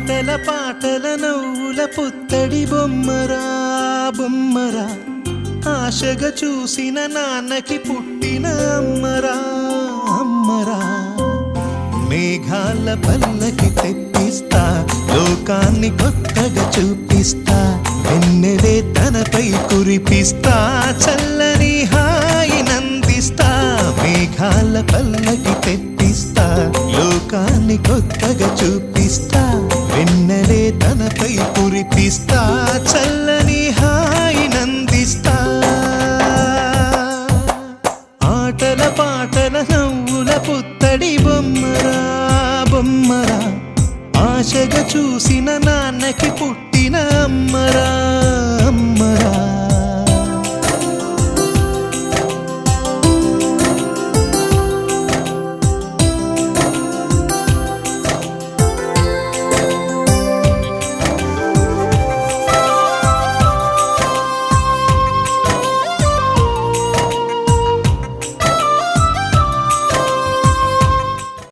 ఆటల పాటల నవ్వుల పుత్తడి బొమ్మరా బొమ్మరా, ఆశగా చూసిన నాన్నకి పుట్టిన అమ్మరా అమ్మరా. మేఘాల పల్లకి తెప్పిస్తా, లోకాన్ని కొత్తగా చూపిస్తా, వెన్నెలే తనపై కురిపిస్తా, చల్లని హాయి నందిస్తా. మేఘాల పల్లకి తెప్పిస్తా, లోకాన్ని కొత్తగా చూపిస్తా, వెన్నెలే తనపై కురిపిస్తా, చల్లని హాయి నందిస్తా. ఆటల పాటల నవ్వుల పుత్తడి బొమ్మరా బొమ్మరా, ఆశగా చూసిన